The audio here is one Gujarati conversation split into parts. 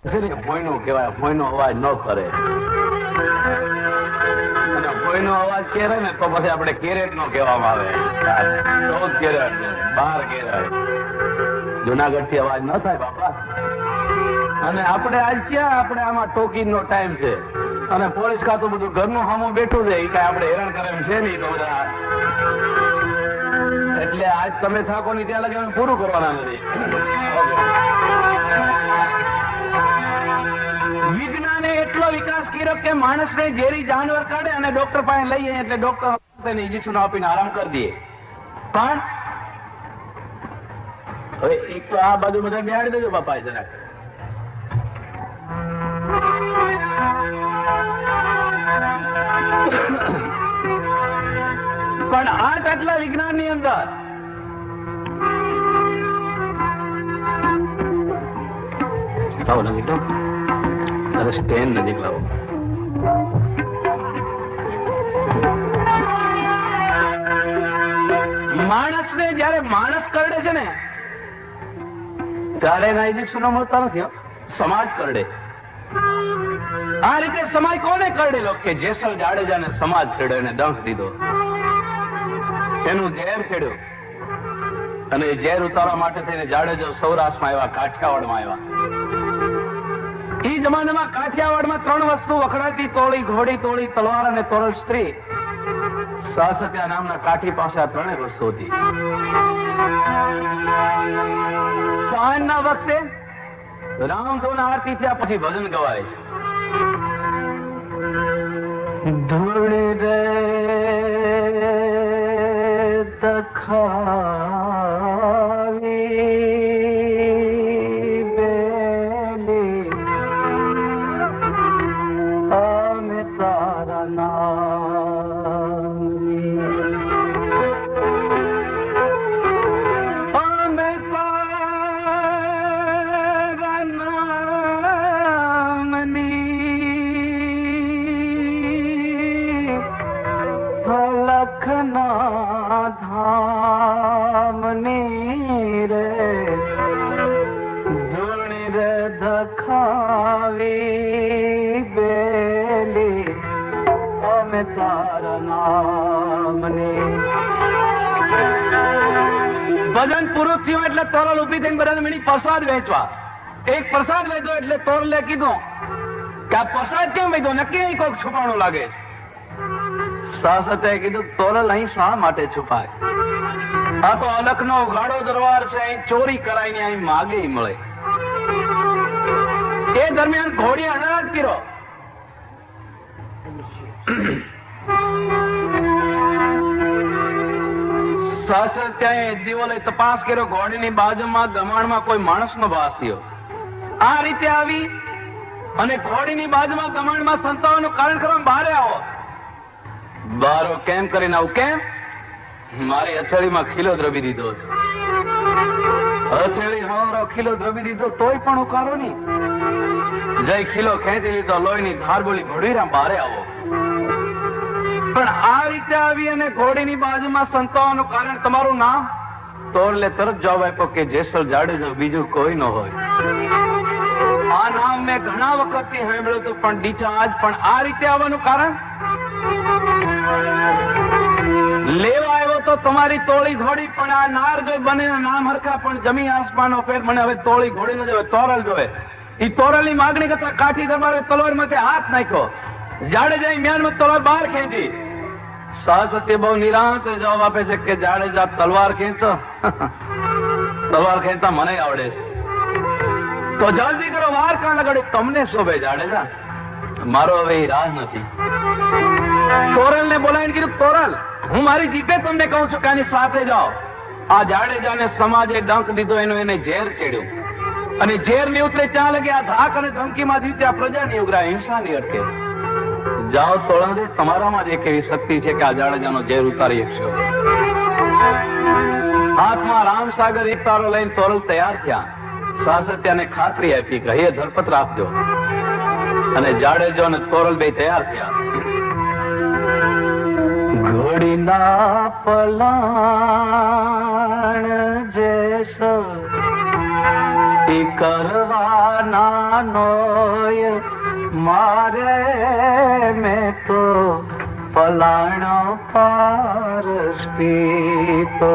ભોયનું કહેવાય, ભોયનો અવાજ ન કરે. ભોયનો અવાજ કરે ને તો પછી આપણે કેરેટ નો કહેવામાં આવે. 14 કેરેટ 12 કેરેટ જુનાગઢ થી અવાજ ન થાય બાપા. અને આપણે આજ ક્યાં આપણે આમાં ટોકીન નો ટાઈમ છે અને પોલીસ ખાતું બધું ઘરનું સામું બેઠું છે. એ કઈ આપણે હેરાન કરે એમ છે નહીં તો બધા. એટલે આજ તમે થાકો નહીં ત્યાં લગી પૂરું કરવાના નથી. વિજ્ઞાને એટલો વિકાસ કર્યો કે માણસને ઝેરી જાનવર કાઢે અને ડોક્ટર પાસે લઈ જાય એટલે ડોક્ટર ઇન્જેક્શન આપીને આરામ કરી દે. પણ હવે એક તો આ બાજુ બધા બેહાડી દેજો બાપા જરાક. પણ આટલા વિજ્ઞાન ની અંદર સ્ટેન્ડ નજીક લાવો. માણસને જયારે માણસ કરડે છે ને ત્યારે એના ઇન્જેક્શનો મળતા નથી. સમાજ કરડે. આ રીતે સમાજ કોને કરડેલો કે જેસલ જાડેજાને સમાજ ચડ્યો એને દંખ દીધો. એનું ઝેર ચડ્યું અને ઝેર ઉતારવા માટે થઈને જાડેજો સૌરાષ્ટ્રમાં આવ્યા, કાઠિયાવાડમાં આવ્યા. એ જમાનામાં કાઠિયાવાડમાં 3 વસ્તુ વખણાતી: તોળી, ઘોડી તોળી, તલવાર અને તોરલ સ્ત્રી. સાસત્યા નામના કાઠી પાસે આ 3 વસ્તુ હતી. સાંજના વખતે રામધૂન આરતી થયા પછી ભજન ગવાય છે. ધૂળ રે દખાવી બેલી અમે તારા નામની. અમે તારા નામની લખના ધામની રે ધૂણી રે દખાવી બેલી અમે તારા નામની. ભજન પૂરું થયું એટલે તોરલ ઉભી થઈને બધાને મળી પ્રસાદ વહેંચવા. એક પ્રસાદ વેચ્યો એટલે તોરલે કીધું કે આ પ્રસાદ કેમ વેચ્યો? નક્કી કોઈક છુપાણું લાગે છે. સાસતે કીધું તોરલ અહીં શા માટે છુપાય? આ તો અલખનો ઉઘાડો દરબાર છે, અહીં ચોરી કરાય ને અહીં માગે મળે. એ દરમિયાન ઘોડી અનાજ કર્યો. સાસત્યાએ દિવાલે તપાસ કર્યો. ઘોડીની બાજુમાં ગમાણમાં કોઈ માણસનો વાસ થયો. આ રીતે આવી અને ઘોડીની બાજુમાં ગમાણમાં સંતાવાનું કારણ કરવા બહાર આવો. બારો કેમ કરીને આવું? કેમ? મારી હથેળીમાં ખીલો દ્રવી દીધો છે. હથેળી હારો ખીલો દ્રવી દીધો તોય પણ ઉકારો નહીં. જય ખીલો ખેંચી લીધો, લોહીની ધાર બોલી ઘોડીરામ બહારે આવો. પણ આ રીતે આવી અને ઘોડીની બાજુમાં સંતાવાનું કારણ તમારું નામ? તોરલે તરત જવાબ આપ્યો કે જેસલ જાડેજા, બીજું કોઈ ન હોય. આ નામ મેં ઘણા વખતથી સાંભળ્યું હતું પણ ડીચા આજ. પણ આ રીતે આવવાનું કારણ? લેવા આવ્યો તો તમારી તોળી ઘોડી, પણ આ નાર જો બને નામ હરખા પણ જમી આસમાનો ફેર. મને હવે તોળી ઘોડી ન જોવે, તોરલ જોવે. એ તોરલ ની માગણી કરતા કાઠી દરબારે તલવાર માંથી હાથ નાખ્યો. જાડેજા મ્યાનમાં તલવાર બહાર ખેંચી. સાસત્ય બહુ નિરાંત જવાબ આપે છે કે જાડેજા તલવાર ખેંચો. તલવાર ખેંચતા મને આવડે છે તો જલ્દી કરો, વાર કાં લગાડ્યું? તમને શોભે જાડેજા, મારો હવે રાહ નથી. તોરલ ને બોલાવીને કીધું, તોરલ હું મારી જીપે તમને કહું છું કે આની સાથે જાઓ. આ જાડેજાને સમાજે ડંક દીધો, એનું એને ઝેર ચડ્યું અને ઝેર ની ઉતરે ત્યાં લગે આ ધાક અને ધમકીમાં જીતે આ પ્રજા ની ઉઘરાય, હિંસા ની અટકે. જાઓ તોરલ, તમારામાં જ એક એવી શક્તિ છે કે આ જાડેજાનો ઝેર ઉતારી શકશો. હાથમાં રામસાગર એક તારો લઈને તોરલ તૈયાર થયા. સાસત્યાને ખાતરી આપી કે હે ધરપત રાખજો. અને જાડેજો અને તોરલ બે તૈયાર થયા. ઘોડીના પલાણ જેસલ કરવાના નોય મારે મેં તો પલાણો પારસ પીતો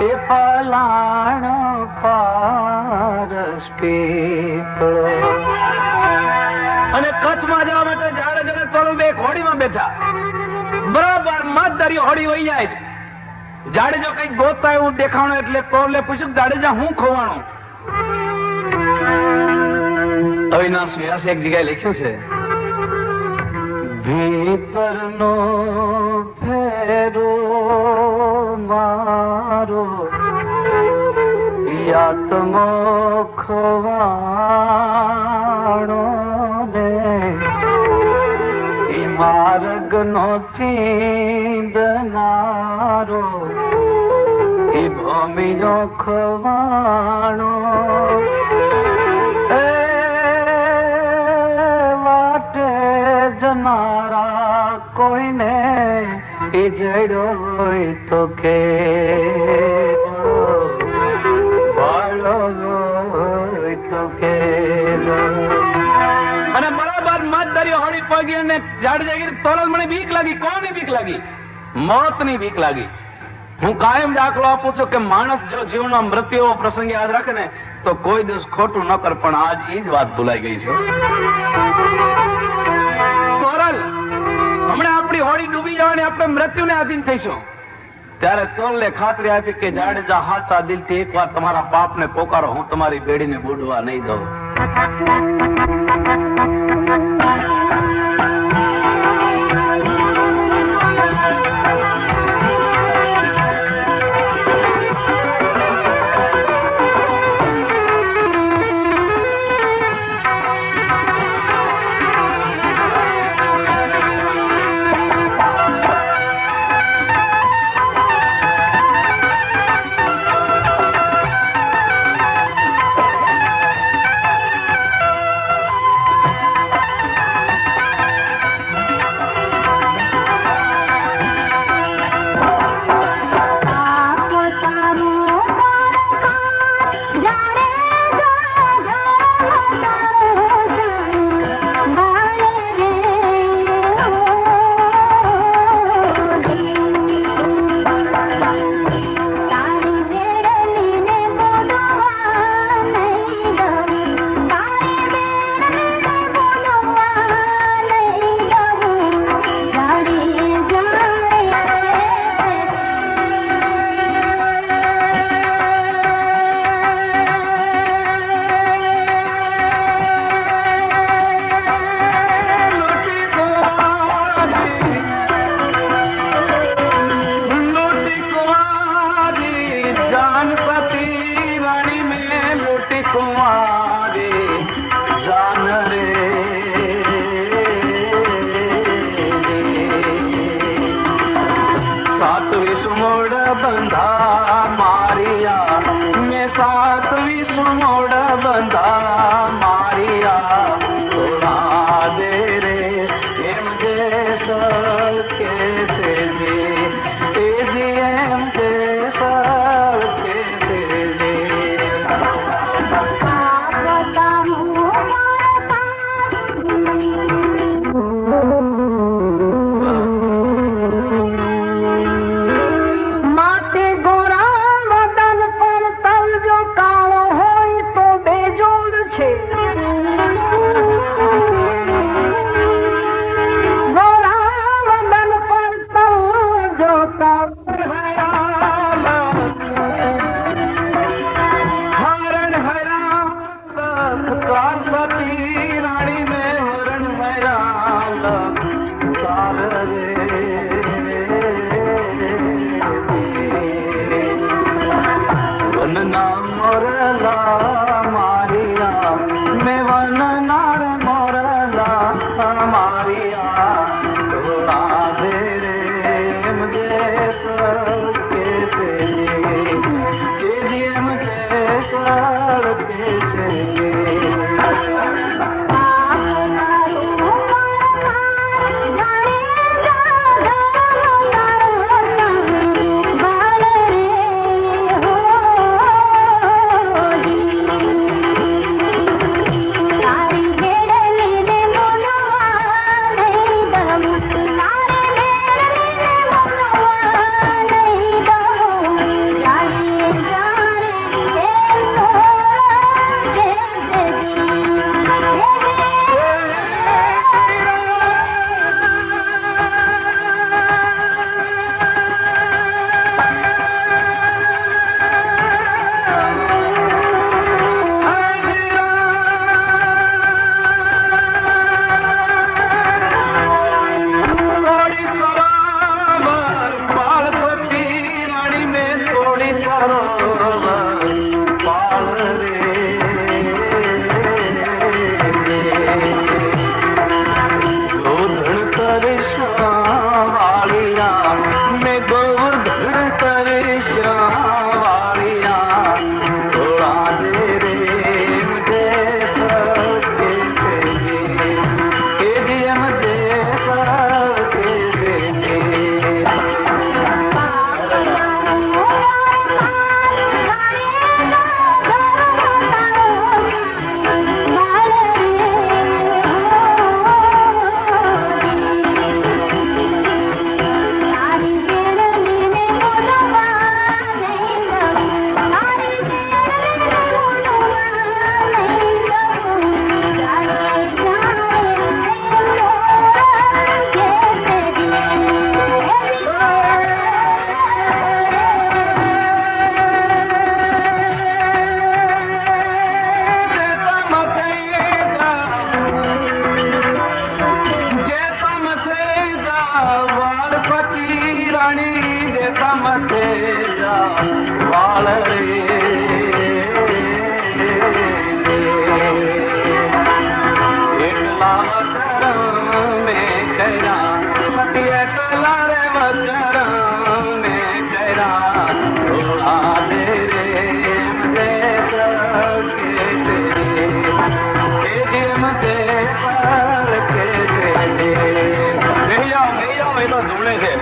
એ પલાણો પારસ પીતો. અને કચ્છમાં જવા માટે જાડેજા તોરલ બે હોડીમાં બેઠા. બરાબર મત દરિયો હોડી વહી જાય છે. જાડેજો કઈક ગોતતા એવું દેખાણું એટલે તોરલે પૂછ્યું જાડેજા હું ખોવાણું. અવિનાશ વ્યાસે એક જગ્યાએ લખ્યું છે ભીતરનો ફેરો મારો આત્મો ખોવાણો ને એ માર્ગનો ચીંદનારો એ ભૂમિનો ખોવાણો એ વાટે જનારા કોઈને એ જડ્યો હોય તો કે અને બરાબર મત દરિયો હોડી પગી અને જાડેજા તોરલ મને બીક લાગી. કોની બીક લાગી? મોતની બીક લાગી. હું કાયમ દાખલો આપું છું કે માણસ જો જીવનો મૃત્યુ પ્રસંગ યાદ રાખે ને તો કોઈ દિવસ ખોટું ન કર, પણ આજ એ જ વાત ભૂલાઈ ગઈ છે. તોરલ હમણાં આપણી હોડી ડૂબી જવાની, આપણે મૃત્યુને આધીન થઈશું. ત્યારે તોરલે ખાતરી આપી કે જાડેજા હાચા દિલથી એકવાર તમારા પાપને પોકારો, હું તમારી બેડીને બુડવા નહીં દઉં.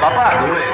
બાપા ધૂળે.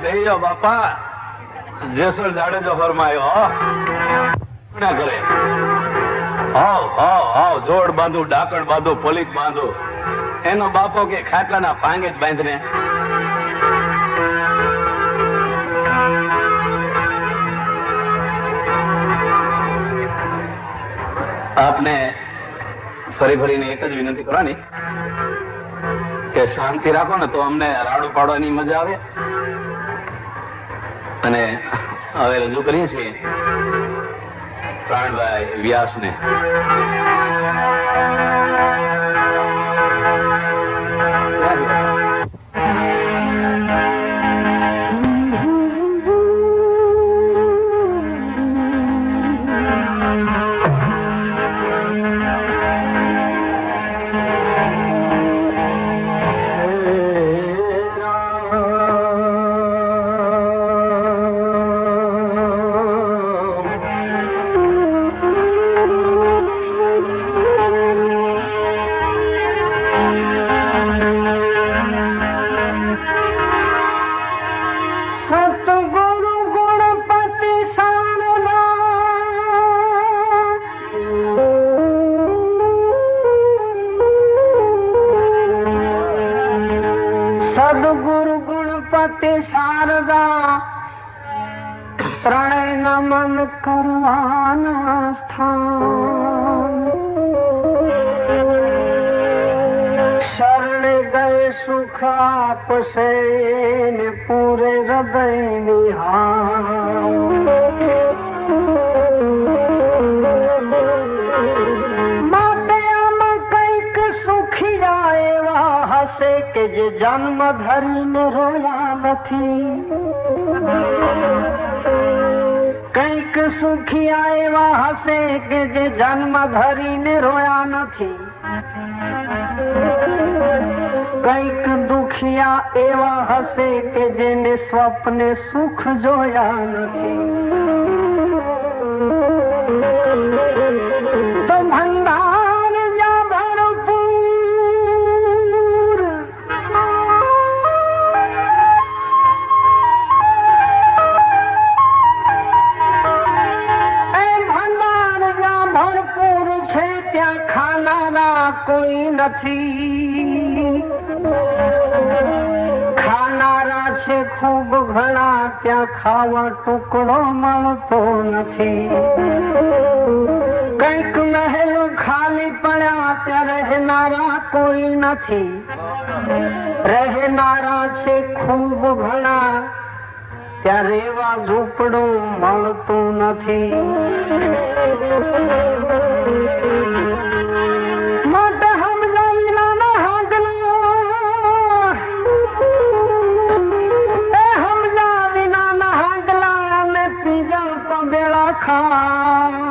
બેહ્યો બાપા. જેસલ જાડેજો ફરમાયો કરે આવ જોડ બાંધું, ડાકણ બાંધું, પોલીસ બાંધું. એનો બાપો કે ખાટલાના પાંગે જ બાંધને. આપને ફરી ફરીને એક જ વિનંતી કરવાની કે શાંતિ રાખો ને તો અમને રાડું પાડવાની મજા આવે. અને હવે રજૂ કરીએ છીએ પ્રાણભાઈ વ્યાસને. સદગુરુ ગુણપતિ શારદા ત્રણેય નમન કરવાના સ્થાન. શરણે ગયે સુખ આપશે ને પૂરે હૃદય નિહાળ. માટે આમાં કઈક સુખી જાય એવા હશે કે જે જન્મ ધરીને રોયા નથી. કઈક સુખિયા એવા હશે કે જે જન્મ ધરીને રોયા નથી. કઈક દુખિયા એવા હશે કે જેને સ્વપ્ને સુખ જોયા નથી. તો ભંડાર જા ભરપૂર, એ ભંડાર જા ભરપૂર છે ત્યાં ખાનારા કોઈ નથી. ખાનારા છે ખૂબ ઘણા ત્યાં ખાવા ટુકડો મળતો નથી. કઈક મહેલો ખાલી પડ્યા ત્યાં રહેનારા કોઈ નથી. રહેનારા છે ખૂબ ઘણા ત્યાં રેવા ઝૂંપડું મળતું નથી. માટે સમજા વિનાના હાંગલા, એ સમજા વિનાના હાંગલા અને પીજણ પંબેળા ખાય.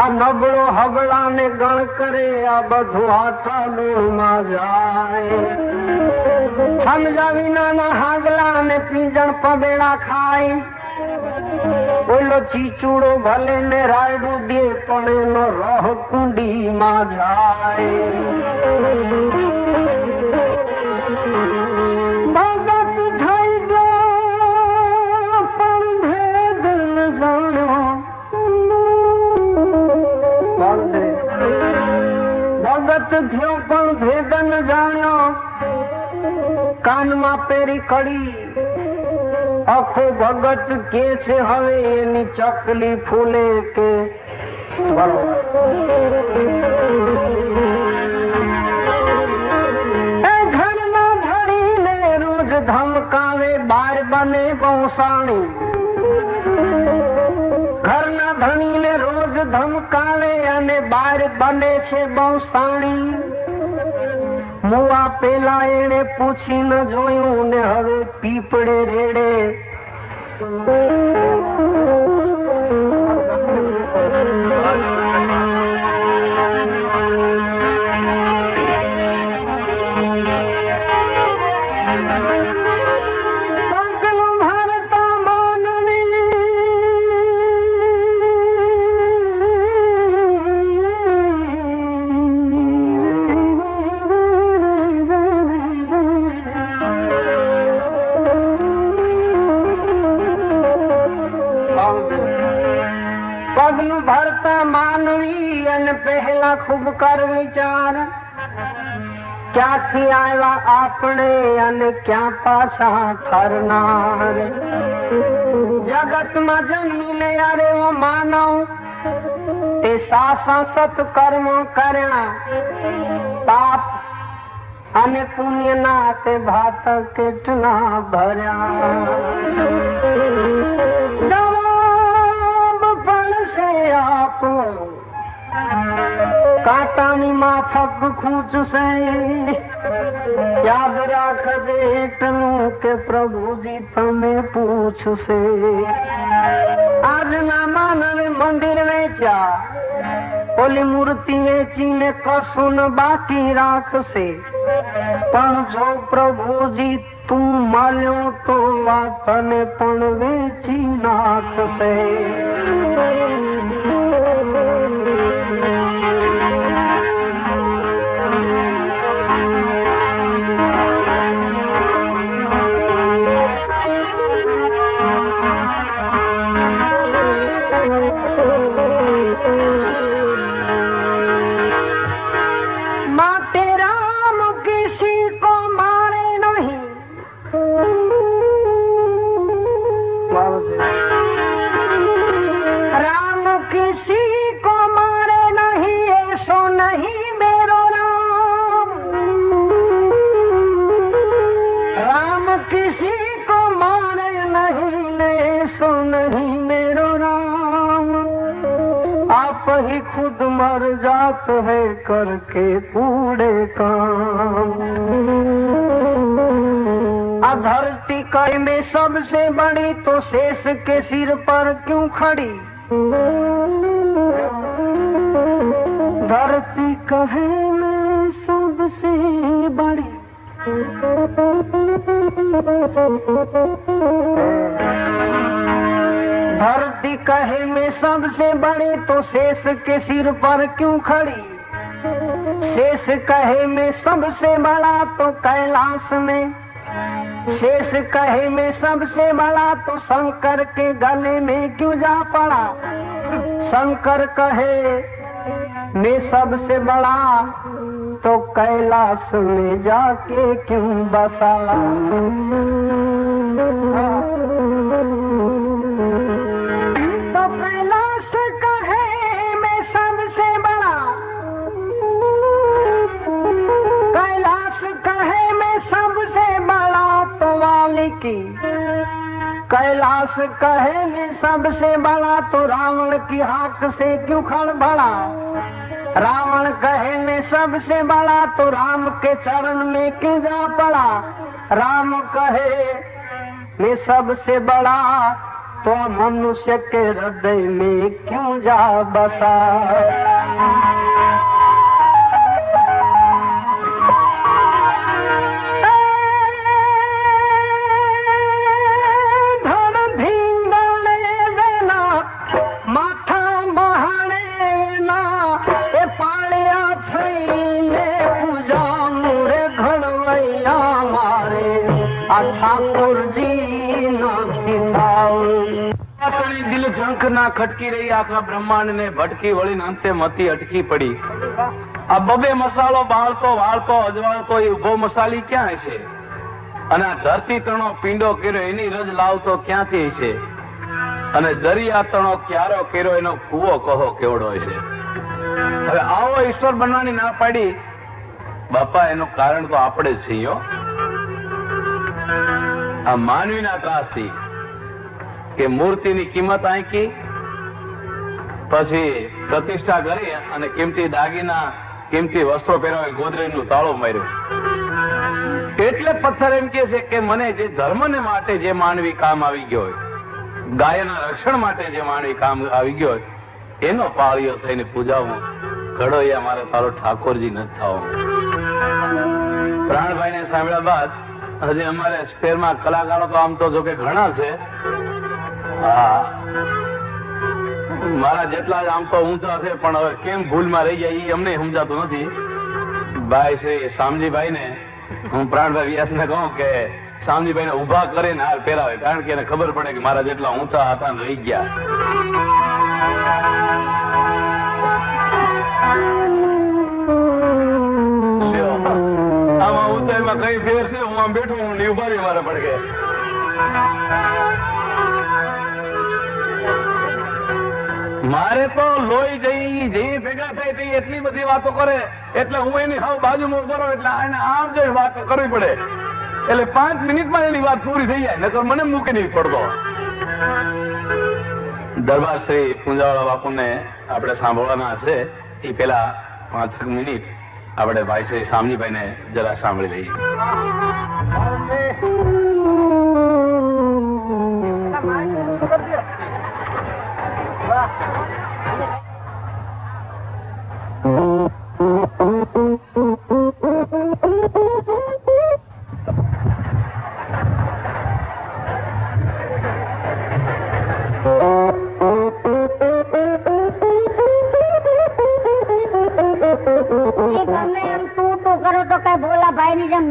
આ નબળો હબળા ને ગણ કરે, આ બધું આટાલુમાં જાય. સમજા વિનાના હાંગલા અને પીજણ પબેડા ખાય. ઓલો ચીચુડો ભલે ને રાયડું દે પણ એનો રહ કુંડીમાં જાય. ભગત થઈ ગયો પણ ભેદ ન જાણ્યો. ભગત થયો પણ ભેદ ન જાણ્યો. કાનમાં પેરી કડી આખો ભગત કે છે હવે એની ચકલી ફૂલે કે ઘરમાં ધડીને રોજ ધમકાવે બાર બને બૌસાણી. ઘરના ધણીને રોજ ધમકાવે અને બાર બને છે બૌસાણી. મુવા પેલા એને પૂછી ન જોયું ને હવે પીપળે રેડે. પગલું ભરતા માનવી અને પહેલા ખૂબ કર વિચાર. ક્યાંથી આવ્યા આપણે અને ક્યાં પાછા ફરનાર. જગતમાં જન્મીને યાર એવો માનવ તે સાસા સત્કર્મ કર્યા. પાપ અને પુણ્યના તે ભાત કેટલા ભર્યા. આપો કાંટાની માફક ખૂંચશે. યાદ રાખજે એટલું કે પ્રભુજી તમે પૂછશે. આજના માનવે મંદિર વેચ્યા, ઓલી મૂર્તિ વેચીને કશું ન બાકી રાખશે. પણ જો પ્રભુજી તું મળ્યો તો વાતને પણ વેચી નાખશે. खुद मर जात है करके कूड़े काम. धरती कई में सबसे बड़ी तो शेष के सिर पर क्यों खड़ी. धरती कहे में सबसे बड़ी. धरती कहे में सबसे बड़े तो शेष के सिर पर क्यों खड़ी. शेष कहे में सबसे बड़ा तो कैलाश में. शेष कहे में सबसे बड़ा तो शंकर के गले में क्यों जा पड़ा. शंकर कहे में सबसे बड़ा तो कैलाश में जाके क्यों बसा। तो कैलाश कहे मैं सबसे बड़ा, कैलाश कहे मैं सबसे बड़ा तो वाल्मीकि, कैलाश कहे मैं सबसे बड़ा तो रावण की हाक से क्यों खड़बड़ा। रावण कहे मैं सबसे बड़ा तो राम के चरण में क्यों जा पड़ा। राम कहे मैं सबसे बड़ा तो मनुष्य के हृदय में क्यों जा बसा। ठाकुर जी દિલ ઝંખ ના ખટકી રહી, આખા બ્રહ્માંડ ને ભટકી વળીને અંતે મતી અટકી પડી. આ બબે મસાલો બાળતો વાળતો અજવાળતો એ ઉભો મસાલી ક્યાં હશે? અને આ ધરતી તણો પીંડો કર્યો એની રજ લાવતો ક્યાંથી હશે? અને દરિયા તણો ક્યારો કર્યો એનો કૂવો કહો કેવડો હશે? હવે આવો ઈશ્વર બનવાની ના પાડી બાપા, એનું કારણ તો આપણે જ છીએ. આ માનવીના ત્રાસથી કે મૂર્તિની કિંમત આંકી, પછી પ્રતિષ્ઠા કરી અને કિંમતી દાગીના કિંમતી વસ્ત્રો પહેરાવી ગોદરેજનું તાળું માર્યું. એટલે પથ્થર એમ કે છે કે મને જે ધર્મને માટે જે માનવી કામ આવી ગયો હોય, ગાયના રક્ષણ માટે જે માનવી કામ આવી ગયો હોય, એનો પાળીઓ થઈને પૂજાવું. ઘડોયા મારે તારો ઠાકોરજી નથી થવું. પ્રાણભાઈ ને સાંભળ્યા બાદ હજી અમારે સ્પેરમાં કલાકારો તો આમ તો જો કે ઘણા છે. હા, મારા જેટલા જ આમ તો ઊંચા છે, પણ હવે કેમ ભૂલમાં રહી જાય એ અમને સમજાતું નથી. ભાઈ શ્રી શામજીભાઈ ને હું પ્રાણભાઈ વ્યાસ ને કહું કે શામજીભાઈ ને ઉભા કરીને હાર પહેરાવે, કારણ કે એને ખબર પડે કે મારા જેટલા ઊંચા હતા ને રહી ગયા. આમાં ઊંચાઈમાં કઈ ફેર છે? હું આમ બેઠું, હું ઉભા રહી મારે પડકે. મારે તો લોહી જઈ જે ભેગા થાય તે એટલી બધી વાતો કરે, એટલે હું એની હાવ બાજુમાં ઉભો રહું, એટલે એને આમ જોઈ વાતો કરવી પડે. એટલે 5 મિનિટમાં એની વાત પૂરી થઈ જાય, નકર મને મૂકી નહીં પડતો. દરબાર શ્રી પૂંજાવાળા બાપુને આપણે સાંભળવાના છે. એ પેલા 5 મિનિટ આપણે ભાઈ શ્રી શામજીભાઈ ને જરા સાંભળી લઈએ.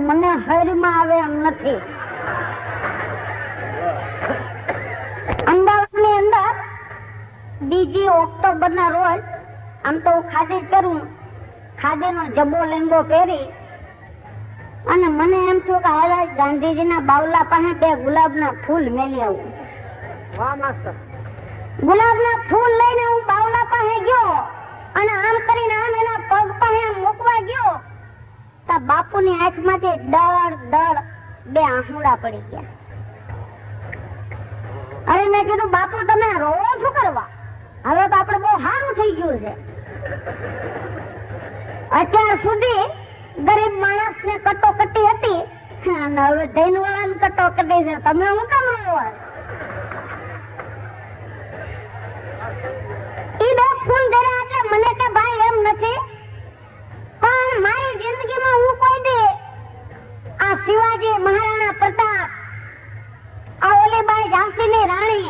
મને હરમાં આવે એમ નથી. અમદાવાદની અંદર 2 ઓક્ટોબર ના રોજ આમ તો ખાદી કરું, ખાદીનો જબ્બો લેંગો પહેરી અને મને એમ થયું કે હાલ ગાંધીજીના બાવલા પાસે 2 ગુલાબના ફૂલ મેલી આવું. ગુલાબના ફૂલ લઈને હું બાવલા પાસે ગયો અને આમ કરીને આમ એના પગ પાસે મૂકવા ગયો. બાપુની આંખમાંથી દળ દળ 2 આંસુડા પડી ગયા. અરે મેં કીધું બાપુ તમે રોવો શું કરવા? હવે તો આપણે બહુ સારું થઈ ગયું છે. અત્યાર સુધી ગરીબ માણસ ને કટોકટી હતી અને હવે ધૈન વાળા કટોકટી છે. તમે હું કેમ રોવો? ઈ 2 ફૂલ કર્યા એટલે મને કે ભાઈ એમ નથી, પણ મારી જિંદગીમાં હું કોઈ દે આ શિવાજી મહારાણા પ્રતાપ, આ ઓલીબાઈ ઝાંસીની રાણી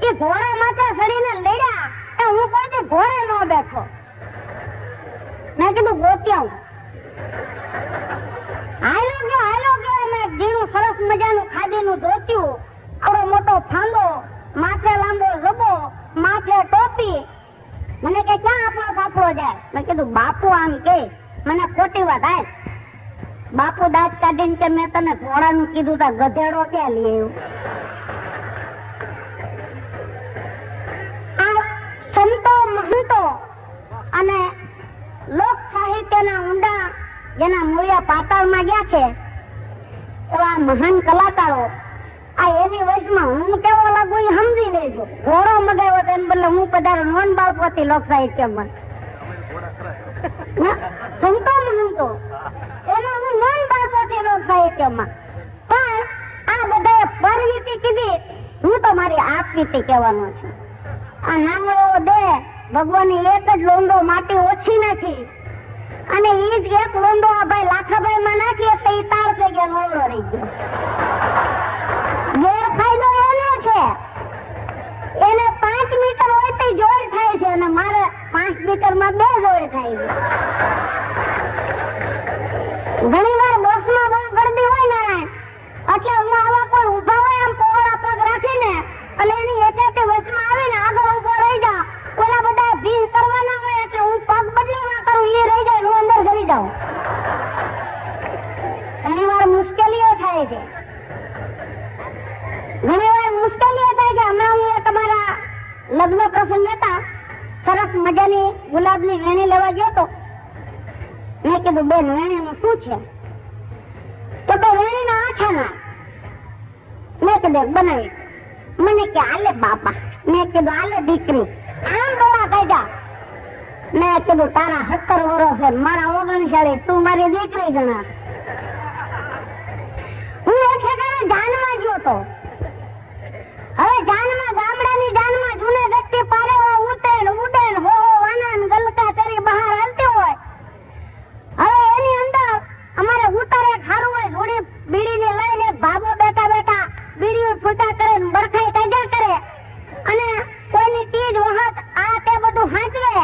એ ઘોડા માથે ચડીને લડ્યા, એ હું કોઈ દે ઘોડે ન બેઠો. મેં કીધું ગોત્યા હાલો ગયો મેં જીણું સરસ મજાનું ખાદીનું ધોતિયું, આવડો મોટો ફાંદો, માથે લાંબો ઝબો, માથે ટોપી. મને કે ક્યાં આપણો કાફલો જાય? મેં કીધું બાપુ આમ કે મને ખોટી વાત હાલ. બાપુ દાંત કાઢીને કે મેં તને ઘોડાનું કીધું તા ગધેડો ક્યાં લઈ આવ્યો? આ સંતો મહંતો અને લોક સાહિત્યના ઊંડા જેના મૂળિયા પાતાળમાં ગયા છે એવા મહાન કલાકારો આ એની વયસમાં હું કેવો લાગુ એ સમજી લેજો. ઘોડો મગાવ્યો તેમ બદલે હું પધારો નોન બાળપતિ લોક સાહિત્યમાં. સંતો મહંતો એનો હું નોન બાળપતિ લોક સાહિત્યમાં. પણ આ બધાએ પરવીતી કીધી, હું તો મારી આપવીતી કહેવાનો છું. આ નાનો દે ભગવાનની એક જ લોંડો માટી ઓછી નાખી અને ઈ જ એક લોંડો આ ભાઈ લાખાભાઈ માં નાખી એટલે ઈ તાર થઈ ગયા નોળો રહી ગયો. ગેરફાયદો એનો છે, એને 5 મીટર હોય તો જોડ થાય છે અને મારે 5 મીટર માં 2 જોડ થાય છે. ઘણી વાર બસમાં બહુ ગરદી હોય ને એટલે હું આવા કોઈ ઉભા હોય આમ પહોળા પગ રાખીને એટલે એની એકેથી વચમાં આવીને આગળ ઉભો રહી જા. ઓલા બધા ભીન કરવાના હોય એટલે હું પગ બદલી ના કરું, એ રહી જાય હું અંદર ઘરી જાઉં. ઘણી વાર મુશ્કેલીઓ થાય છે. ઘણી વાર મુશ્કેલીઓ થાય છે. હમણાં હું તમારા લગ્ન પ્રસંગ હતા, સરસ મજાની ગુલાબની વેણી લેવા ગયો તો. મેં કીધું બેન વેણીનું શું છે? તો બે વેણીના આઠાના. મેં કીધું બનાવી. મને કે આલે બાપા. મેં કીધું આલે દીકરી. આમ ડોળા કાઢ્યા. મેં કીધું તારા 17 વર્ષ છે, મારા 39, તું મારી દીકરી ગણા. હું એક ઠેકાણે જાનમાં ગયો તો. હવે જાનમાં ગામડાની જાનમાં જૂને વ્યક્તિ પારે ઉડે હો વાના ગલકા કરી બહાર હાલતી હોય. હવે એની અંદર અમારે ઉતારે ખારું હોય, જોડી બીડીને લઈને ભાભો બેઠા બેઠા બીડીઓ ફૂટા કરે, બરખાઈ કાઢ્યા કરે અને કોઈની તીજ વખત આ તે બધું હાંચવે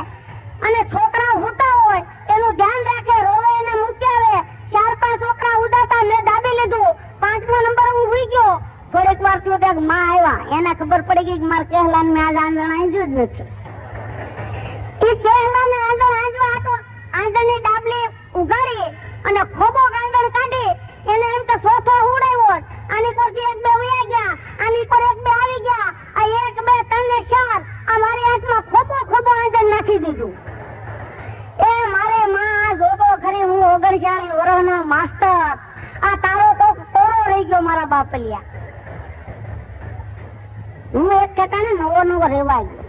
અને છોકરા હુતા હોય એનું ધ્યાન રાખે, રોવે એને મૂકી આવે. 4-5 છોકરા ઉદાતા મેં દાબી લીધું. 5મો નંબર હું ઉઈ ગયો. થોડીક વાર થયો ત્યાં માં આવ્યા, એને ખબર પડી ગઈ કે મારા કહેલાને મેં આજ આંજણ આંજ્યું જ નથી. એ કહેલાને આંજણની ડાબલી ઉઘાડી અને ખોબો આંજણ કાઢી એને એમ કે સોથો ઉડાવ્યો. આની પરથી 1-2 વયા ગયા, આની પર 1-2 આવી ગયા. આ 1, 2, 3 ને 4 આ મારી હાથમાં ખોબો આંજણ નાખી દીધું. એ મારે માં જોતો ખરી, હું 39 વર્ષનો માસ્ટર, આ તારો તો કોરો રહી ગયો મારા બાપલિયા. હું એક ઠેકાણે નવો રેવા ગયો.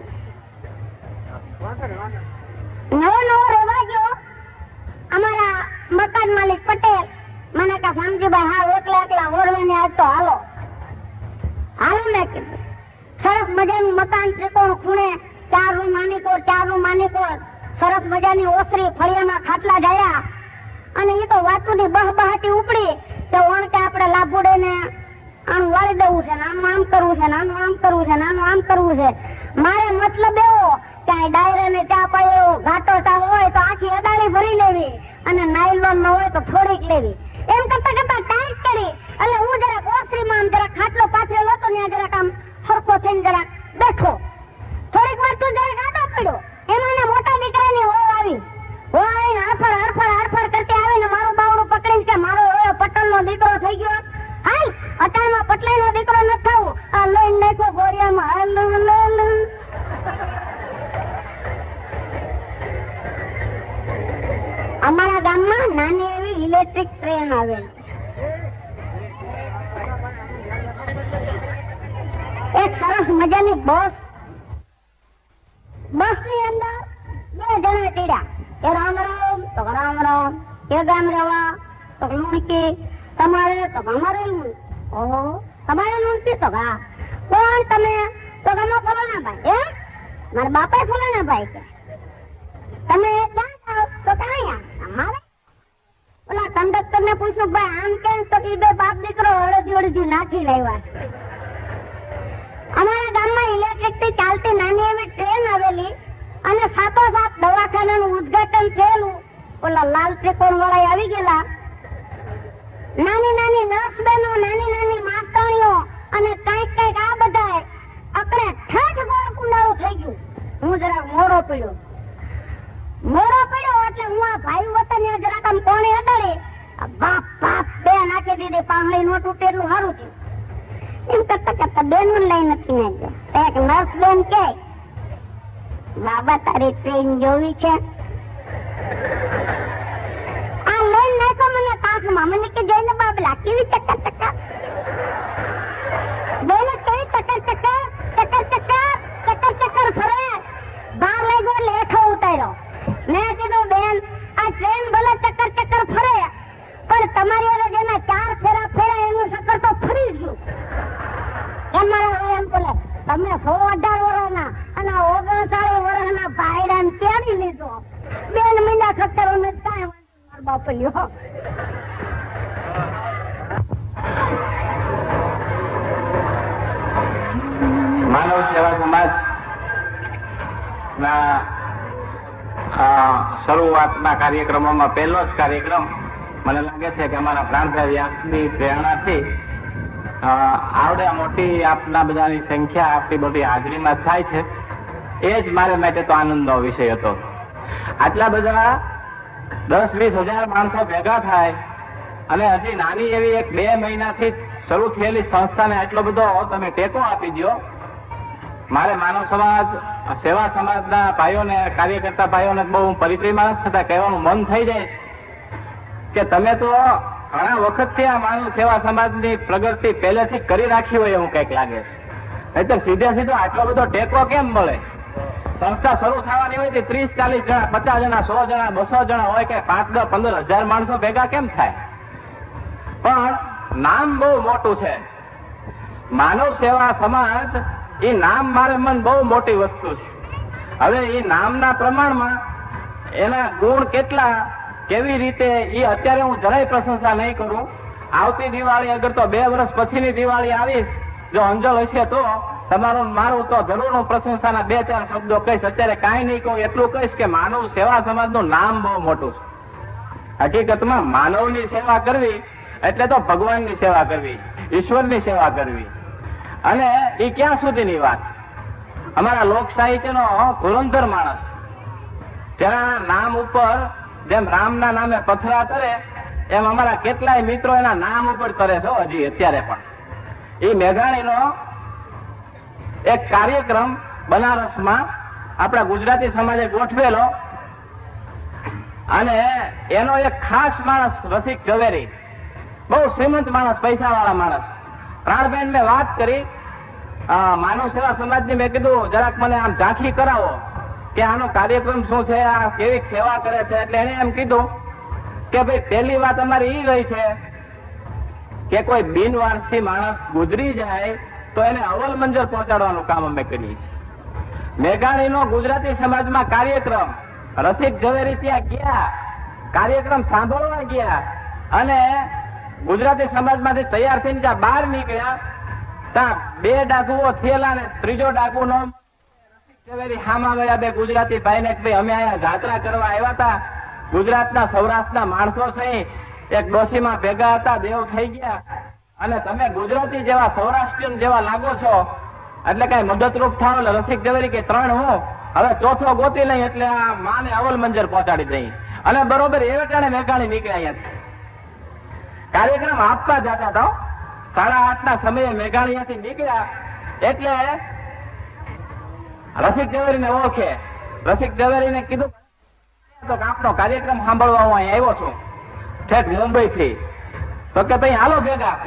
નવો રેવા ગયો. અમારા મકાન માલિક પટેલ મને કહે શામજીભાઈ હા એકલા ઓરવાની આજ તો હાલો. મેં કીધું સરસ મજાનું મકાન, ત્રિકોણ ખૂણે, 4 રૂમ આની કોર, સરસ મજાની ઓસરી ફળિયામાં ખાટલા ડાયા અને એ તો વાતુની બહાટી ઉપડી કે ઓણ કે આપણે લાભુડે ને આનું વાળી દેવું છે ને આનું આમ કરવું છે ને આનું આમ કરવું છે ને આનું આમ કરવું છે. મારે મતલબ એવો કે ડાયરે ને ચા પાયો ઘાટો ચા હોય તો આખી અડાણી ભરી લેવી અને નાયલોન ન હોય તો થોડીક લેવી. એમ કરતા ટાઈટ કરી એટલે હું જરાક ઓસરીમાં આમ જરાક ખાટલો પાથરેલો હતો ને જરાક આમ હરખો થઈને જરાક બેઠો. થોડીક વાર તું જરાક આડો પડ્યો. એમાં મોટા દીકરાની હોવ આવી. હરફડ કરતી આવીને મારું બાવડું પકડીને કે મારો પટેલનો દીકરો થઈ ગયો. હાલ અટાણમાં પટલાઈનો દીકરો ન થવું. આ લઈને નાખો ગોળિયામાં. અમારા ગામમાં નાની એવી ઇલેક્ટ્રિક ટ્રેન આવેલી. એક સરસ મજાની બસ ની અંદર 2 જણા ટીડા. એ રામ રામ તો રામ રામ, એ ગામ રેવા તો લુણકી, તમારે તો અમારે ઓહો તમારે લુણકી તો ગા. કોણ તમે? તો ગામમાં ફલાણા ભાઈ. મારા બાપા ફલાણા ભાઈ છે. તમે ક્યાં જાઓ? તો ક્યાં અમારે. ઓલા કંડક્ટર ને પૂછ્યું ભાઈ આમ કેમ? તો કે 2 બાપ દીકરો હળદી નાખી લાવ્યા. અમારા ગામમાં ઇલેક્ટ્રિક થી ચાલતી નાની એવી ટ્રેન આવેલી અને સાથોસાથ દવાખાનાનું ઉદ્ઘાટન થયેલું. ઓલા લાલ ત્રિકોણ વાળા આવી ગયેલા. નાની નર્સ બહેનો, નાની માસ્તરીઓ અને કઈક આ બધા અકડે ઠઠ ગોળ કુંડાળું થઈ ગયું. હું જરા મોડો પડ્યો એટલે હું આ ભાઈ વતન ન તૂટે એટલું સારું થયું. એમ કરતા કરતા બેન લઈ નથી ને ગયો. એક નર્સ બેન કે બાબા તારી ટ્રેન જોવી છે? આ લઈને નાખો મને કાંખમાં. મને કે જોઈને બાબલા કેવી ચક્કર ચક્કર બોલે, કેવી ચક્કર ચક્કર ચક્કર ચક્કર ચક્કર ચક્કર ફરે. બહાર લાગ્યો એટલે હેઠો ઉતાર્યો. મેં કીધું બેન આ ટ્રેન ભલે ચક્કર ચક્કર ફરે પણ તમારી આગળ જેના 4 ફેરા ફેરા એનું ચક્કર તો ફરી ગયું. અમારા એમ બોલે તમે 118 વર્ષના અને 39 વર્ષના ભાઈડાને તેડી લીધો. 2 મહિના ખતરો ને કાંઈ માર બાપલ્યો. માનવ સેવા સમાજ ના શરૂઆતના કાર્યક્રમોમાં પહેલો જ કાર્યક્રમ મને લાગે છે કે અમારા પ્રાણભાઈ વ્યાસની પ્રેરણાથી આવડે મોટી આપના બધાની સંખ્યા આપણી મોટી હાજરીમાં થાય છે. એ જ મારા માટે તો આનંદનો વિષય હતો. આટલા બધા 10-20 હજાર માણસો ભેગા થાય અને હજી નાની એવી 1-2 મહિનાથી શરૂ થયેલી સંસ્થાને આટલો બધો તમે ટેકો આપી દો. મારે માનવ સમાજ સેવા સમાજના ભાઈઓને કાર્યકર્તા ભાઈઓને બહુ પરિચય માણસ છતાં કહેવાનું મન થઈ જાય કે તમે તો ઘણા વખતથી આ માનવ સેવા સમાજની પ્રગતિ પહેલેથી કરી રાખી હોય એવું કંઈક લાગે છે. નહીતર સીધો આટલો બધો ટેકો કેમ મળે? સંસ્થા શરૂ થવાની હોય 30-40 જણા, 50 જણા, 100 જણા, 200 જણા હોય કે 5-10-15 હજાર માણસો ભેગા કેમ થાય? પણ નામ બહુ મોટું છે. માનવ સેવા સમાજ એ નામ મારે મન બહુ મોટી વસ્તુ છે. હવે એ નામના પ્રમાણમાં એના ગુણ કેટલા, કેવી રીતે, એ અત્યારે હું જરાય પ્રશંસા નહીં કરું. આવતી દિવાળી અગર તો 2 વર્ષ પછીની દિવાળી આવીશ જો અંજળ હશે તો તમારું મારું તો જરૂર હું પ્રશંસાના 2-4 શબ્દો કહીશ. અત્યારે કાંઈ નહીં કહું, એટલું કહીશ કે માનવ સેવા સમાજનું નામ બહુ મોટું છે. હકીકતમાં માનવની સેવા કરવી એટલે તો ભગવાનની સેવા કરવી, ઈશ્વરની સેવા કરવી. અને એ ક્યાં સુધીની વાત? અમારા લોક સાહિત્યનો ધુરંધર માણસ જેના નામ ઉપર જેમ રામના નામે પથરા કરે એમ અમારા કેટલાય મિત્રો એના નામ ઉપર કરે છે હજી અત્યારે પણ. એ મેઘાણીનો એક કાર્યક્રમ બનારસમાં આપણા ગુજરાતી સમાજે ગોઠવેલો અને એનો એક ખાસ માણસ રસિક ઝવેરી, બહુ શ્રીમંત માણસ, પૈસા વાળા માણસ. પ્રાણબેન મેં વાત કરી માનવ સેવા સમાજની. મેં કીધું જરાક મને આમ ઝાંખી કરાવો કે આનો કાર્યક્રમ શું છે, આ કેવી સેવા કરે છે. એટલે એને એમ કીધું કે ભાઈ પહેલી વાત અમારી એ રહી છે કે કોઈ બિનવારસી માણસ ગુજરી જાય તો એને અવલ મંજર પહોંચાડવાનું કામ અમે કરીએ છીએ. મેઘાણીનો ગુજરાતી સમાજમાં કાર્યક્રમ, રસિક ઝવેરી ત્યાં ગયા, કાર્યક્રમ સાંભળવા ગયા અને ગુજરાતી સમાજમાંથી તૈયાર થઈને જ્યાં બહાર નીકળ્યા ત્યાં 2 ડાકુઓ થયેલા ને 3જો ડાકુ નો રસિક ઝવેરી હામા ગયા 2 ગુજરાતી ભાઈને કે ભાઈ અમે અહીંયા જાત્રા કરવા આવ્યા હતા, ગુજરાતના સૌરાષ્ટ્રના માણસો થઈ, એક ડોશીમાં ભેગા હતા, દેવ થઈ ગયા અને તમે ગુજરાતી જેવા સૌરાષ્ટ્રીયન જેવા લાગો છો એટલે કઈ મદદરૂપ થાવ. એટલે રસિક ઝવેરી કે 3 હું, હવે 4થો ગોતી લઈ એટલે આ માને અવલ મંજર પહોંચાડી દઈ. અને બરોબર એ ટાણે મેઘાણી નીકળ્યા અહીંયાથી. કાર્યક્રમ આપવા જતા હતા. 8:30 સમયે મેઘાણી અહીંયાથી નીકળ્યા એટલે રસિક ઝવેરીને ઓળખે. રસિક ઝવેરીને કીધું તો આપનો કાર્યક્રમ સાંભળવા હું અહીં આવ્યો છું ઠેક મુંબઈ થી. તો કે તઈ હાલો ભેગા,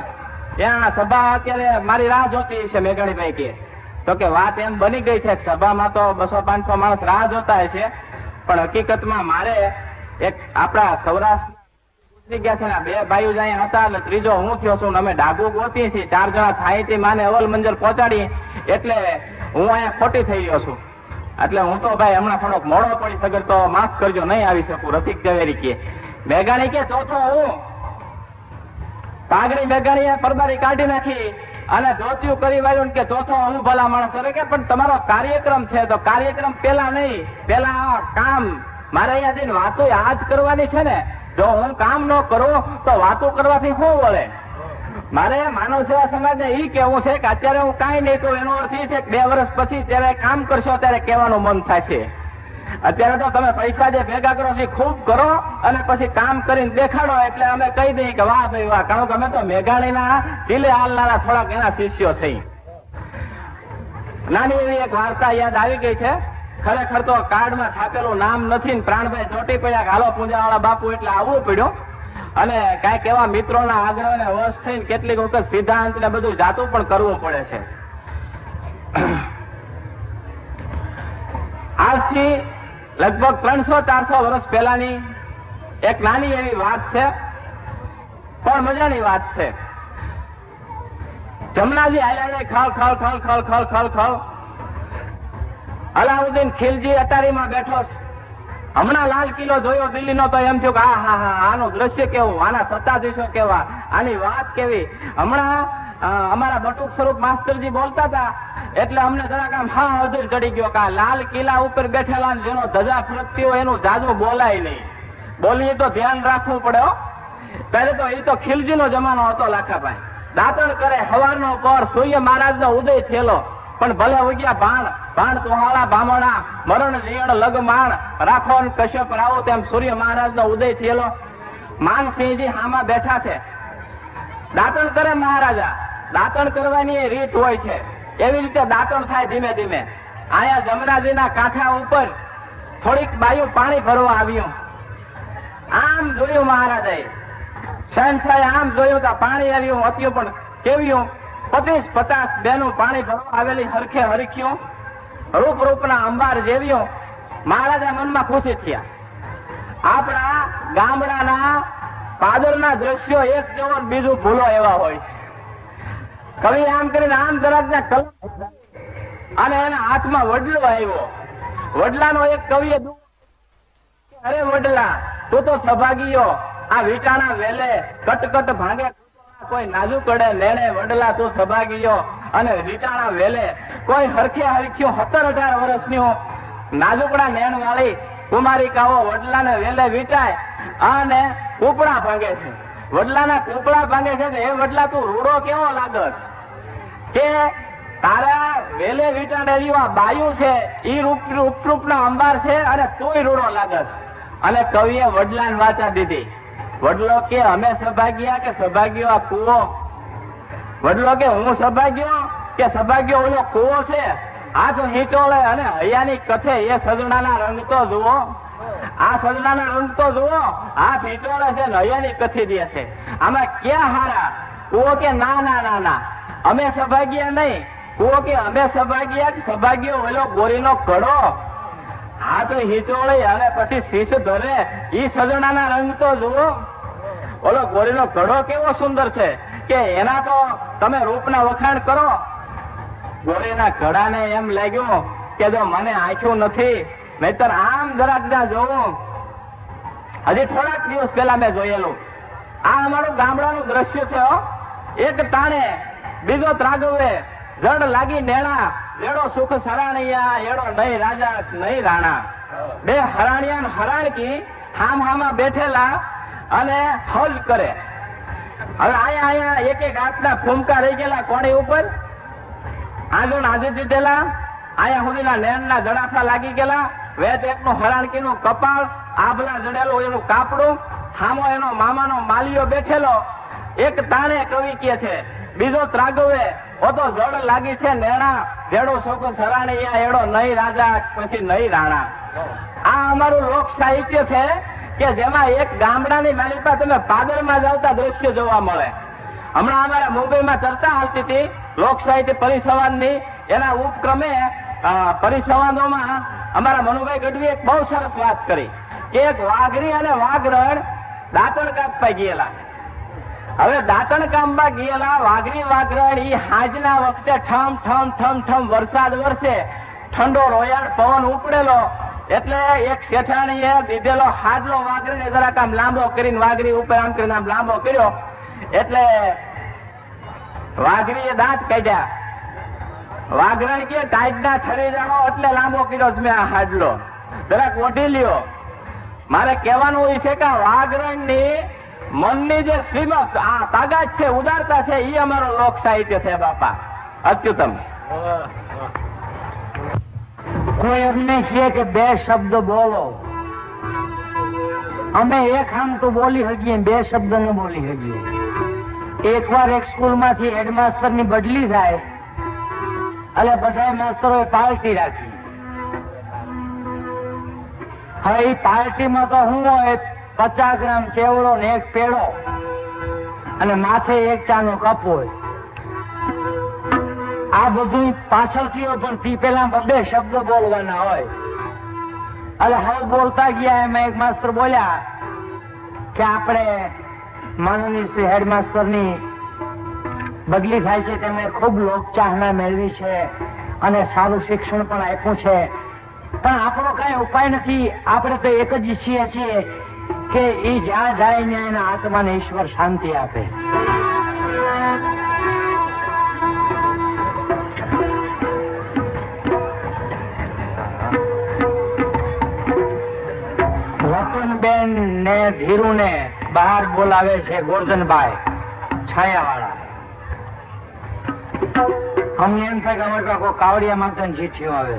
ત્યાં સભા અત્યારે મારી રાહ જોતી છે. મેઘાણીભાઈ કે તો કે વાત એમ બની ગઈ છે સભામાં તો 200-500 માણસ રાહ જોતા છે પણ હકીકતમાં મારે એક આપણા સૌરાષ્ટ્ર ગયા છે ને 2 ભાઈઓ જ અહીંયા હતા એટલે 3જો હું થયો છું. અમે ડાગુ ગોતી છીએ, 4 જણા થાય તે માને અવલ મંજર પહોંચાડી એટલે હું અહીંયા ખોટી થઈ ગયો છું. એટલે હું તો ભાઈ હમણાં થોડોક મોડો પડી શકે તો માફ કરજો, નહીં આવી શકું. રસિક ઝવેરી કે મેઘાણી કે 4થો હું. પાઘડી મેઘાણીએ પરબારી કાઢી નાખી અને ધોતિયું કરી વાળ્યું કે 4થો હું ભલા માણસ. અરે કે પણ તમારો કાર્યક્રમ છે તો કાર્યક્રમ પેલા નહીં, પેલા કામ. મારે અહીંયા જઈને વાતો આ જ કરવાની છે ને. જો હું કામ ન કરું તો વાતો કરવાથી શું વળે? મારે માનવ સેવા સમાજને એ કેવું છે કે અત્યારે હું કાંઈ નહીં કહું એનો અર્થ એ છે કે 2 વર્ષ પછી ત્યારે કામ કરશો ત્યારે કહેવાનું મન થશે. અત્યારે તો તમે પૈસા જે ભેગા કરો છો ખૂબ કરો અને પછી કામ કરીને દેખાડો એટલે અમે કહી દઈએ કે વાહ ભાઈ વાહ, કારણ કે અમે તો મેઘાણીના ચીલે હાલનારા થોડાક એના શિષ્યો થઈ. નાની એવી એક વાર્તા યાદ આવી ગઈ છે. ખરેખર તો કાર્ડમાં છાપેલું નામ નથી ને પ્રાણભાઈ ચોટી પડ્યા કે હાલો પૂંજાવાળા બાપુ એટલે આવવું પડ્યું. અને કઈક એવા મિત્રોના આગ્રહને વશ થઈને કેટલીક વખત સિદ્ધાંત ને બધું જાતું પણ કરવું પડે છે. આજથી લગભગ 300-400 વર્ષ પહેલાની એક નાની એવી વાત છે, પણ મજાની વાત છે. જમનાજી હાલ્યા ખળ ખળ ખળ ખળ ખળ ખળ ખળ. અલાઉદ્દીન ખિલજી અટારીમાં બેઠો છે. હમણાં લાલ કિલ્લો જોયો દિલ્હીનો તો એમ થયું કે હા હા હા, આનું દ્રશ્ય કેવું, આના સત્તાધીશો કેવા, આની વાત કેવી. હમણાં અમારા બટુક સ્વરૂપ માસ્તરજી બોલતા હતા એટલે અમને જરાક આમ હા અધૂર ચડી ગયો કે લાલ કિલ્લા ઉપર બેઠેલા જેનો ધજા ફરકતી હોય એનું જાજુ બોલાય નહીં. બોલીએ તો ધ્યાન રાખવું પડે. પહેલે તો એ તો ખિલજીનો જમાનો હતો લાખાભાઈ. દાંતણ કરે હવારનો પર સૂર્ય મહારાજનો ઉદય થયેલો, પણ ભલે ઉગ્યા ભાણ તોહાળા બામણા મરણ જીણ લગમાણ રાખો કશ્યપ રાવો તેમ સૂર્ય મહારાજનો ઉદય થયેલો. માનસિંહજી હામાં બેઠા છે. દાંતણ કરે મહારાજા. દાંતણ કરવાની રીત હોય છે, એવી રીતે દાંતણ થાય ધીમે ધીમે. આયા જમનાજીના કાંઠા ઉપર થોડીક બાયું પાણી ભરવા આવ્યું. આમ જોયું મહારાજાએ, શહેનશાહે આમ જોયું તો પાણી આવ્યું હતું, પણ કેવ્યું 50-50 બેનું પાણી ભરવા આવેલી હરખે હરખ્યું રૂપના અંબાર જેવ્યું. મહારાજા મનમાં ખુશી થયા. આપણા ગામડાના પાદરના દ્રશ્યો એક જેવો બીજું ભૂલો એવા હોય છે. કવિ આમ કરીને આમ જરાકના કલમ અને એના હાથમાં વડલો આવ્યો. વડલાનો એક કવિએ અરે વડલા તું તો સભાગીયો, આ વીટાણા વેલે કટકટ ભાંગે કોઈ નાજુ પડે લેણે. વડલા તું સભાગીયો અને વીટાણા વેલે કોઈ હરખે હરખ્યું 17-18 વર્ષની નાજુકડા નેણ વાળી કુમારિકાઓ વડલાને વેલે વીટાય અને કૂપડા ભાંગે છે. વડલાના કૂપડા ભાંગે છે. એ વડલા તું રૂડો કેવો લાગસ કે તારા વેલે વીટાડેલી આ બાયું છે ઈ રૂપના અંબાર છે અને તુંય રૂડો લાગસ. અને કવિએ વડલાને વાચા દીધી. વડલો કે અમે સભાગ્યા કે સભાગ્યો આ કૂવો? વડલો કે હું સભાગ્યો કે સભાગ્યો ઓલો કૂવો છે? આ તો હીચોળે અને હૈયાની કથે એ સજણાના રંગ તો જુઓ. આ સજણાના રંગ તો જુઓ. આ હીચોળે છે ને હૈયાની કથી દે છે. આમાં ક્યાં હારા? કૂવો કે ના ના ના ના અમે સભાગ્યા નહીં. કૂવો કે અમે સભાગ્યા કે સભાગ્યો ઓલો ગોરીનો કડો. હા તો હીચોળે અને પછી શીશ ધરે ઈ સજણાના રંગ તો જુઓ. ઓલો ગોરીનો કડો કેવો સુંદર છે કે એના તો તમે રૂપના વખાણ કરો. ગોરીના ઘડાને એમ લાગ્યું કે જો મને આંખ્યું નથી, નહીતર આમ જરાક ના જોવું. હજી થોડાક દિવસ પહેલા મેં જોયેલું. આ અમારું ગામડાનું દ્રશ્ય છે. એક તાણે બીજો ત્રાગવે જડ લાગી નેણા એડો સુખ સરાણિયા એડો નહીં રાજા નહીં રાણા. બે હરાણિયા હરાણકી હામાં બેઠેલા અને હજ કરે. હવે આયા એક હાથના ફૂમકા રહી ગયેલા કોણી ઉપર. આગળ આજી દીધેલા. આયા સુધીના નેણના જડાફા લાગી ગયેલા. વેત એકનું હરાણકીનું કપાળ, આભલા જડેલું એનું કાપડું, હામો એનો મામાનો માલિયો બેઠેલો. એક તાણે કવિ કે છે, બીજો ત્રાગવે ઓ તો જડ લાગી છે નેણા જેડો શોકો સરાણિયા એડો નહીં રાજા પછી નહીં રાણા. આ અમારું લોક સાહિત્ય છે કે જેમાં એક ગામડાની માલિકા તમે પાદરમાં આવતા દ્રશ્ય જોવા મળે. હમણાં અમારા મુંબઈમાં ચર્ચા હાલતી હતી લોક સાહિત્ય પરિસંવાદની. એના ઉપક્રમે પરિસંવાદોમાં અમારા મનુભાઈ ગઢવીએ એક બહુ સરસ વાત કરી કે એક વાઘરી અને વાઘરણ દાંતણ કાપવા ગયેલા. હવે દાંતણ કામમાં ગયેલા વાઘરી વાઘરણ ઈ હાજના વખતે ઠમ ઠમ ઠમ ઠમ વરસાદ વરસે, ઠંડો રોયાળ પવન ઉપડેલો એટલે એક શેઠાણીએ દીધેલો હાડલો વાઘરીને જરાક આમ લાંબો કરીને વાઘરી ઉપર આમ કરીને આમ લાંબો કર્યો એટલે વાઘરીએ દાંત કાઢ્યા. વાઘરણ કે ટાઈટના ઠરી જાણો એટલે લાંબો કર્યો મેં આ હાડલો, જરાક ઓઢી લ્યો. મારે કહેવાનું એ છે કે વાઘરણની મનની જે શ્રીમત આ તાકાત છે, ઉદારતા છે, એ અમારો લોક સાહિત્ય છે બાપા. અચ્યુતમ. કોઈ અમને કહે કે 2 શબ્દ બોલો, અમે એક આમ તો બોલી શકીએ, 2 શબ્દ ન બોલી શકીએ. એકવાર એક સ્કૂલમાંથી હેડમાસ્ટર ની બદલી થાય એટલે બધા માસ્ટરોએ પાર્ટી રાખી. હવે એ પાર્ટીમાં તો શું હોય, 50 ગ્રામ ચેવડો ને 1 પેડો અને માથે 1 ચાનો કપ હોય. આ બધું પાછળથી હોય, પણ તે પેલા 2 શબ્દ બોલવાના હોય. એટલે હવે બોલતા ગયા. એમાં એક માસ્ટર બોલ્યા કે આપણે માનનીય શ્રી હેડમાસ્ટર ની બદલી થાય છે, તેમણે ખૂબ લોકચાહના મેળવી છે અને સારું શિક્ષણ પણ આપ્યું છે, પણ આપણો કઈ ઉપાય નથી. આપણે તો એક જ ઈચ્છીએ છીએ કે એ જ્યાં જાય ને એના આત્માને ઈશ્વર શાંતિ આપે. રતનબેન ને ધીરુ ને બહાર બોલાવે છે ગોરધનભાઈ છાયાવાળા. અમને એમ થાય કે અમારે કોઈ કાવડિયા માંગતા ચીઠીઓ આવે.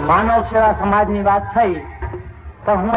માનવ સેવા સમાજની વાત થઈ તો હું